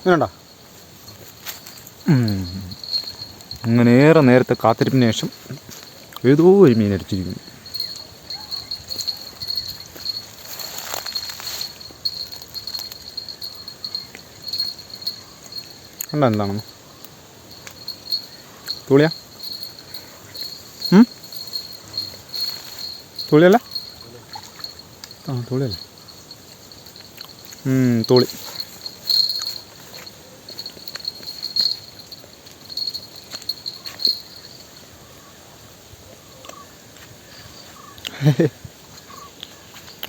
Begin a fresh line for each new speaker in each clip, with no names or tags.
വേണ്ട. അങ്ങനെയേറെ നേരത്തെ കാത്തിരിപ്പിന് ശേഷം ഏതോ ഒരു മീൻ അടിച്ചിരിക്കുന്നു. കണ്ട എന്താണെന്ന്? തുളിയാ? തുളിയല്ല? ആ തുളിയല്ല. തുളി.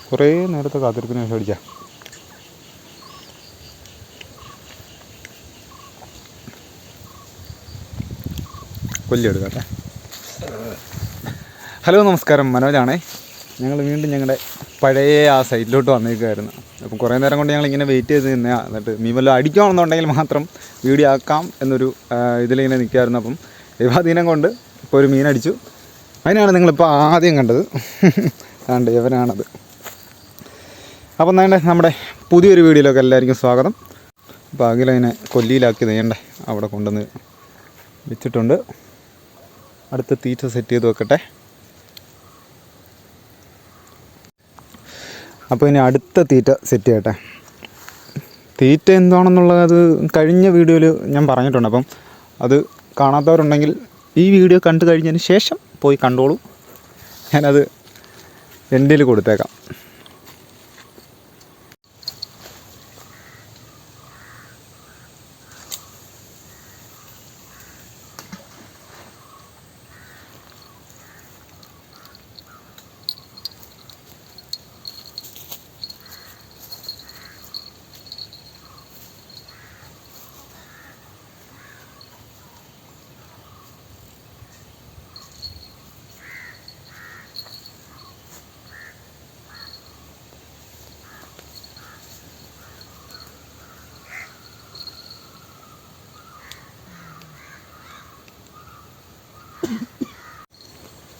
കുറേ നേരത്തെ കാത്തിരിപ്പിന് ശേഷം അടിക്കാം. കൊല്ലിയെടുക്കട്ടെ. ഹലോ, നമസ്കാരം. മനോജാണേ. ഞങ്ങൾ വീണ്ടും ഞങ്ങളുടെ പഴയ ആ സൈറ്റിലോട്ട് വന്നേക്കുമായിരുന്നു. അപ്പം കുറേ നേരം കൊണ്ട് ഞങ്ങളിങ്ങനെ വെയിറ്റ് ചെയ്ത് നിന്നേ. എന്നിട്ട് മീൻ വല്ലതും അടിക്കുകയാണെന്നുണ്ടെങ്കിൽ മാത്രം വീഡിയോ ആക്കാം എന്നൊരു ഇതിലിങ്ങനെ നിൽക്കുമായിരുന്നു. അപ്പം ദൈവാധീനം കൊണ്ട് ഇപ്പോൾ ഒരു മീൻ അടിച്ചു. അതിനാണ് നിങ്ങളിപ്പോൾ ആദ്യം കണ്ടത്. അതുകൊണ്ട് ഇവനാണത്. അപ്പം നമ്മുടെ പുതിയൊരു വീഡിയോയിലൊക്കെ എല്ലാവർക്കും സ്വാഗതം. അപ്പോൾ അഖിലതിനെ കൊല്ലിയിലാക്കി നേണ്ട അവിടെ കൊണ്ടുവന്ന് വെച്ചിട്ടുണ്ട്. അടുത്ത തീറ്റ സെറ്റ് ചെയ്ത് വെക്കട്ടെ. അപ്പോൾ ഇനി അടുത്ത തീറ്റ സെറ്റ് ചെയ്യട്ടെ. തീറ്റ എന്താണെന്നുള്ളത് അത് കഴിഞ്ഞ വീഡിയോയിൽ ഞാൻ പറഞ്ഞിട്ടുണ്ട്. അപ്പം അത് കാണാത്തവരുണ്ടെങ്കിൽ ഈ വീഡിയോ കണ്ടു കഴിഞ്ഞതിന് ശേഷം പോയി കണ്ടോളൂ. ഞാനത് എൻഡിൽ കൊടുത്തേക്കാം.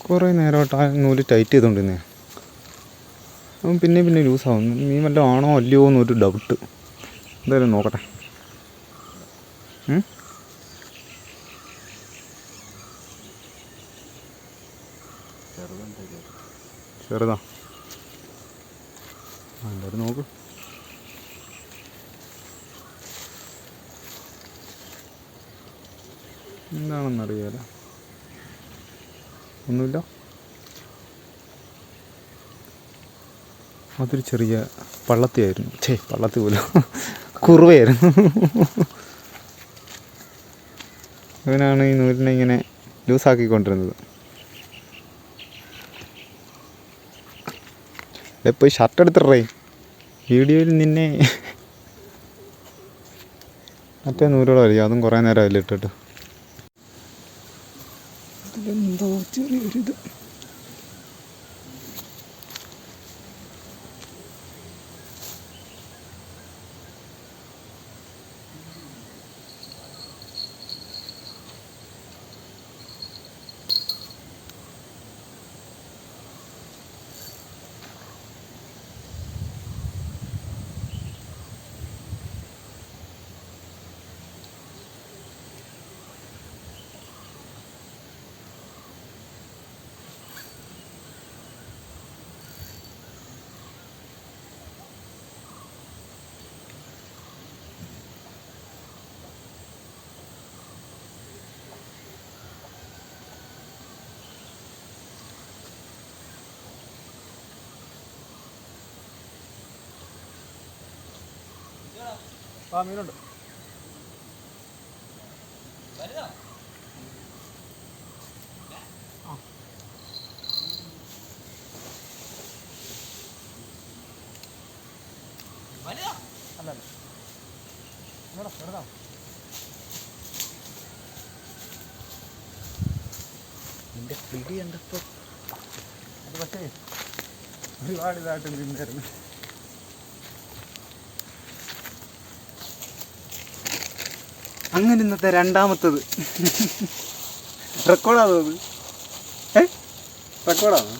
കുറേ നേരമായിട്ട് ആ നൂല് ടൈറ്റ് ചെയ്തുകൊണ്ടിരുന്നേ. അപ്പം പിന്നെ ലൂസാവും. മീൻ വല്ലതും ആണോ അല്ലയോ എന്നൊരു ഡൗട്ട്. എന്തായാലും നോക്കട്ടെ. ചെറുതാ. എല്ലാവരും നോക്ക്. എന്താണെന്നറിയാലോ. ഒന്നുമില്ല. അതൊരു ചെറിയ പള്ളത്തിയായിരുന്നു. പള്ളത്തി പോലും കുറുവയായിരുന്നു. അവനാണ് ഈ നൂലിനെ ഇങ്ങനെ ലൂസാക്കിക്കൊണ്ടിരുന്നത്. പോയി ഷർട്ട് എടുത്തിട്ടേ. വീഡിയോയിൽ നിന്നെ മറ്റേ നൂലോടെ വലിയ അതും കുറേ നേരം അതിലിട്ടിട്ട് എന്തോ ചെറിയൊരിത്. മീനുണ്ട്. നിന്റെ പിടി കണ്ടപ്പോ അത് പക്ഷേ ഒരുപാട് ഇതായിട്ട് നിന്നായിരുന്നു. അങ്ങനെ ഇന്നത്തെ രണ്ടാമത്തത് റെക്കോർഡാണോ അത്? റെക്കോർഡാണോ?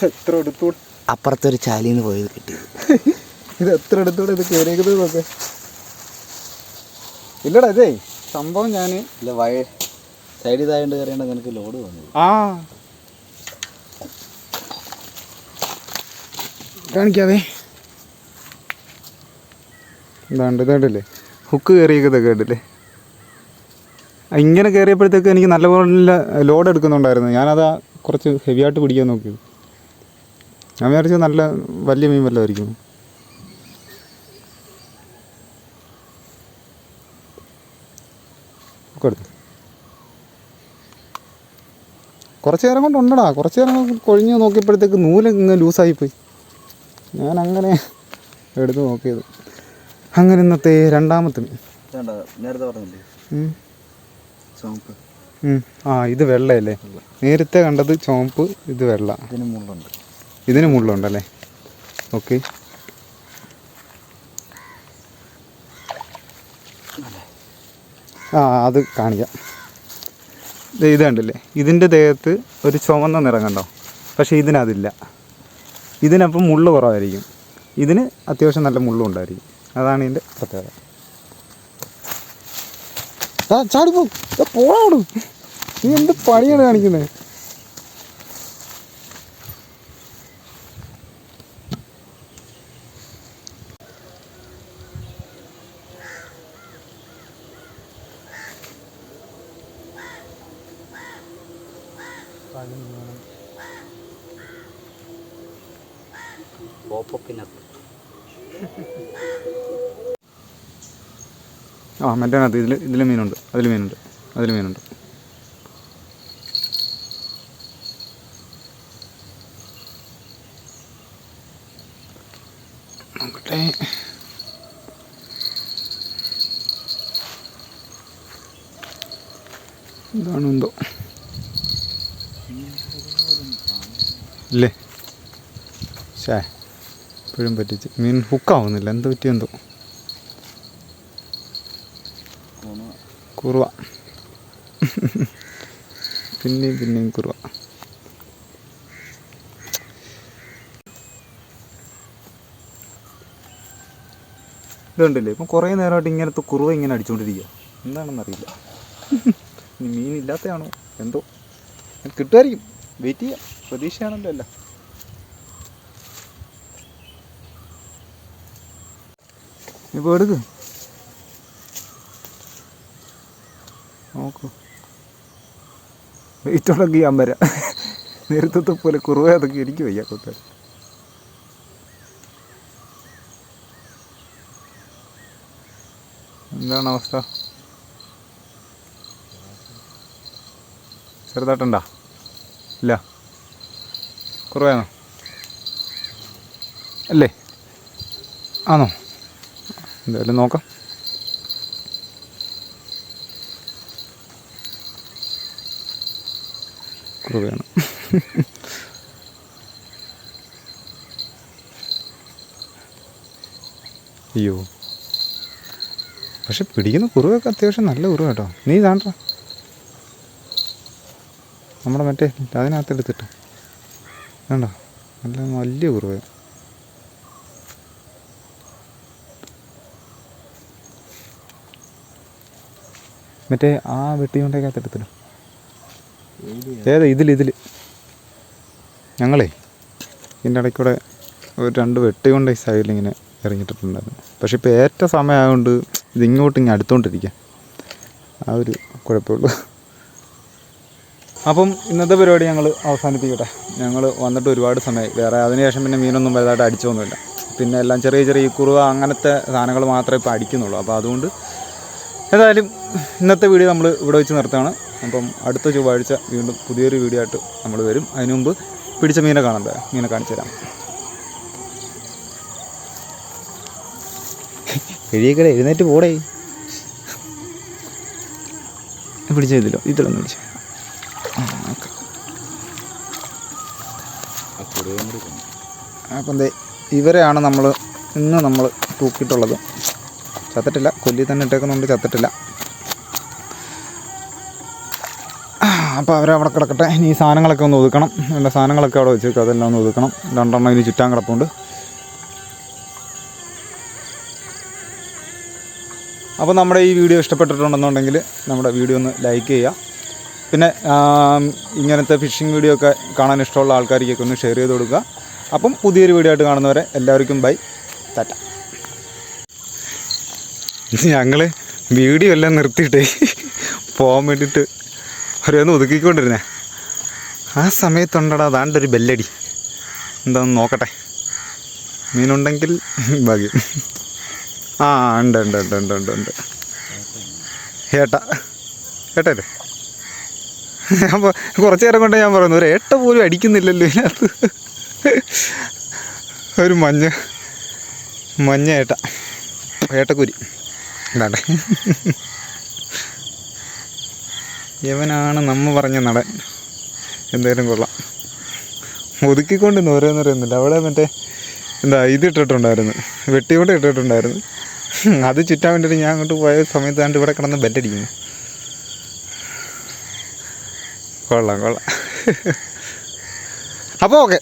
എത്ര എടുത്തു
അപ്പുറത്തെ ഒരു ചാലിയിൽ നിന്ന് പോയത് കിട്ടിയത്.
ഇത് എത്ര എടുത്തൂടെ ഇത് കയറിയേക്കുന്നതൊക്കെ? ഇല്ലടാ ഇതേ സംഭവം ഞാൻ
ഇല്ല സൈഡിൽ ഇതായതുകൊണ്ട് കയറിയാണ്ട് നിനക്ക് ലോഡ് വന്നത്.
കാണിക്കാവേ. ഇതാണ്ട് ഇതായിട്ടില്ലേ ഹുക്ക് കയറിയേക്കതൊക്കെ കേട്ടില്ലേ? ഇങ്ങനെ കയറിയപ്പോഴത്തേക്ക് എനിക്ക് നല്ലപോലെ ലോഡ് എടുക്കുന്നുണ്ടായിരുന്നു. ഞാനത് കുറച്ച് ഹെവി ആയിട്ട് പിടിക്കാൻ നോക്കിയത്. ഞാൻ വിചാരിച്ചത് നല്ല വലിയ മീൻ വല്ലതായിരിക്കും. കൊടുത്തു കുറച്ച് നേരം കൊണ്ട് ഉണ്ടടാ. കുറച്ച് നേരം കൊഴിഞ്ഞ് നോക്കിയപ്പോഴത്തേക്ക് നൂലിങ്ങ് ലൂസായിപ്പോയി. ഞാൻ അങ്ങനെ എടുത്ത് നോക്കിയത്. അങ്ങനെ ഇന്നത്തെ രണ്ടാമത്തെ മീൻ.
നേരത്തെ പറഞ്ഞില്ലേ ചുവപ്പ്?
ഇത് വെള്ളയല്ലേ? നേരത്തെ കണ്ടത് ചുവപ്പ്, ഇത് വെള്ള. ഇതിന് മുള്ളുണ്ടല്ലേ? ഓക്കെ. അത് കാണിക്കാം. ഇത് കണ്ടില്ലേ? ഇതിൻ്റെ ദേഹത്ത് ഒരു ചുവന്ന നിറം കണ്ടോ? പക്ഷേ ഇതിനതില്ല. ഇതിനപ്പം മുള്ള് കുറവായിരിക്കും. ഇതിന് അത്യാവശ്യം നല്ല മുള്ളും ഉണ്ടായിരിക്കും. അതാണ് ഇതിൻ്റെ പ്രത്യേകത. ചാടിപ്പോ പോണോട്. നീ എന്ത് പണിയാണ് കാണിക്കുന്നത്? മറ്റേനകത്ത് ഇതിൽ മീനുണ്ട്, അതിൽ മീനുണ്ട്, അതിൽ മീനുണ്ട്. നോക്കട്ടെ. ഇതാണ് എന്തോ ഇല്ലേ? ഇപ്പോഴും പറ്റിച്ച് മീൻ ഹുക്കാവുന്നില്ല. എന്ത് പറ്റിയെന്തോ? കുറുവ. പിന്നെയും കുറുവ. ഇതുണ്ടല്ലേ ഇപ്പം കുറേ നേരമായിട്ട് ഇങ്ങനത്തെ കുറുവ ഇങ്ങനെ അടിച്ചുകൊണ്ടിരിക്കുക. എന്താണെന്നറിയില്ല. മീനില്ലാത്തതാണോ എന്തോ? കിട്ടുമായിരിക്കും. വെയിറ്റ് ചെയ്യാം. പ്രതീക്ഷയാണല്ലോ അല്ല. ഇപ്പോൾ എടുക്ക്. നോക്കൂ. വെയിറ്റുള്ളൊക്കെ ചെയ്യാൻ വരാം. നേരത്തെ പോലെ കുറുവ അതൊക്കെ എനിക്ക് വയ്യ കൊത്താൻ. എന്താണ് അവസ്ഥ? ചെറുതായിട്ടുണ്ടോ? ഇല്ല. കുറവാണോ? അല്ലേ? ആണോ? എന്തായാലും നോക്കാം. കുറവാണ്. അയ്യോ, പക്ഷെ പിടിക്കുന്ന കുറുവൊക്കെ അത്യാവശ്യം നല്ല കുറുവ കേട്ടോ. നീ കാണണ്ട നമ്മുടെ മറ്റേ അതിനകത്ത് എടുത്തിട്ട് വേണ്ട. നല്ല വലിയ കുറുവ. മറ്റേ ആ വെട്ടിക്കൊണ്ടേക്കകത്ത് എടുത്തിട്ട്. ഏതാ? ഇതിൽ ഞങ്ങളേ ഇതിൻ്റെ ഇടയ്ക്കൂടെ ഒരു 2 വെട്ടി കൊണ്ട് ഈ സൈഡിലിങ്ങനെ ഇറങ്ങിയിട്ടുണ്ടായിരുന്നു. പക്ഷെ ഇപ്പോൾ ഏറ്റ സമയമായതുകൊണ്ട് ഇതിങ്ങോട്ട് ഇങ്ങനെ അടുത്തോണ്ടിരിക്കുക. ആ ഒരു കുഴപ്പമുള്ളൂ. അപ്പം ഇന്നത്തെ പരിപാടി ഞങ്ങൾ അവസാനിപ്പിക്കട്ടെ. ഞങ്ങൾ വന്നിട്ട് ഒരുപാട് സമയമായി. വേറെ അതിനുശേഷം പിന്നെ മീനൊന്നും വലുതായിട്ട് അടിച്ചൊന്നുമില്ല. പിന്നെ എല്ലാം ചെറിയ കുറുവ അങ്ങനത്തെ സാധനങ്ങൾ മാത്രമേ ഇപ്പോൾ അടിക്കുന്നുള്ളൂ. അപ്പോൾ അതുകൊണ്ട് ഏതായാലും ഇന്നത്തെ വീഡിയോ നമ്മൾ ഇവിടെ വെച്ച് നിർത്തുകയാണ്. അപ്പം അടുത്ത ചൊവ്വാഴ്ച വീണ്ടും പുതിയൊരു വീഡിയോ ആയിട്ട് നമ്മൾ വരും. അതിനു മുമ്പ് പിടിച്ച മീനെ കാണണ്ടേ? മീനെ കാണിച്ചു തരാം. എഴുതിയേക്കടെ എഴുന്നേറ്റ് പോടേ. പിടിച്ചതില്ലോ ഇതിലൊന്ന് പിടിച്ചു. അപ്പം എന്തേ ഇവരെയാണ് ഇന്ന് നമ്മൾ തൂക്കിയിട്ടുള്ളത്. ചത്തിട്ടില്ല. കൊല്ലി തന്നെ ഇട്ടേക്കുന്നുണ്ട്. ചത്തിട്ടില്ല. അപ്പോൾ അവരവിടെ കിടക്കട്ടെ. ഇനി ഈ സാധനങ്ങളൊക്കെ ഒന്ന് ഒതുക്കണം. എൻ്റെ സാധനങ്ങളൊക്കെ അവിടെ വെച്ചേക്കും, അതെല്ലാം ഒന്ന് ഒതുക്കണം. 2 എണ്ണം ഇനി ചുറ്റാൻ കിടപ്പുണ്ട്. അപ്പോൾ നമ്മുടെ ഈ വീഡിയോ ഇഷ്ടപ്പെട്ടിട്ടുണ്ടെന്നുണ്ടെങ്കിൽ നമ്മുടെ വീഡിയോ ഒന്ന് ലൈക്ക് ചെയ്യുക. പിന്നെ ഇങ്ങനത്തെ ഫിഷിംഗ് വീഡിയോ ഒക്കെ കാണാൻ ഇഷ്ടമുള്ള ആൾക്കാർക്കൊക്കെ ഒന്ന് ഷെയർ ചെയ്ത് കൊടുക്കുക. അപ്പം പുതിയൊരു വീഡിയോ ആയിട്ട് കാണുന്നവരെ എല്ലാവർക്കും ബൈ, ടാറ്റ. ഞങ്ങൾ വീഡിയോ എല്ലാം നിർത്തിയിട്ടേ പോകാൻ വേണ്ടിയിട്ട് ഓരോന്ന് ഒതുക്കിക്കൊണ്ടിരുന്നേ. ആ സമയത്തുണ്ടടാ അതാണ്ടൊരു ബെല്ലടി. എന്താണെന്ന് നോക്കട്ടെ, മീനുണ്ടെങ്കിൽ ഭാഗ്യം. ആ ഉണ്ട് ഉണ്ട് ഉണ്ട് ഉണ്ട് ഉണ്ട് ഉണ്ട് ഏട്ടല്ലേ. അപ്പോൾ കുറച്ച് നേരം കൊണ്ട് ഞാൻ പറയുന്നു, ഒരു ഏട്ട പോലും അടിക്കുന്നില്ലല്ലോ ഇതിനകത്ത്. ഒരു മഞ്ഞ ഏട്ടക്കുരി ഇതാട്ടെ. ഇവനാണ് നമ്മ പറഞ്ഞ നടൻ. എന്തായാലും കൊള്ളാം. ഒതുക്കിക്കൊണ്ടിരുന്നു ഓരോന്നറിയുന്നില്ല. അവിടെ മറ്റേ ഇതിട്ടിട്ടുണ്ടായിരുന്നു, വെട്ടിയോണ്ട് ഇട്ടിട്ടുണ്ടായിരുന്നു. അത് ചുറ്റാൻ വേണ്ടിയിട്ട് ഞാൻ അങ്ങോട്ട് പോയ സമയത്ത് കണ്ട് ഇവിടെ കിടന്ന് ബെല്ലടിക്കുന്നു. കൊള്ളാം. അപ്പോൾ ഓക്കെ,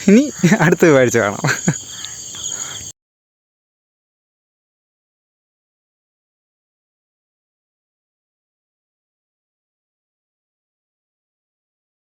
ഇനി അടുത്ത കാഴ്ച കാണാം.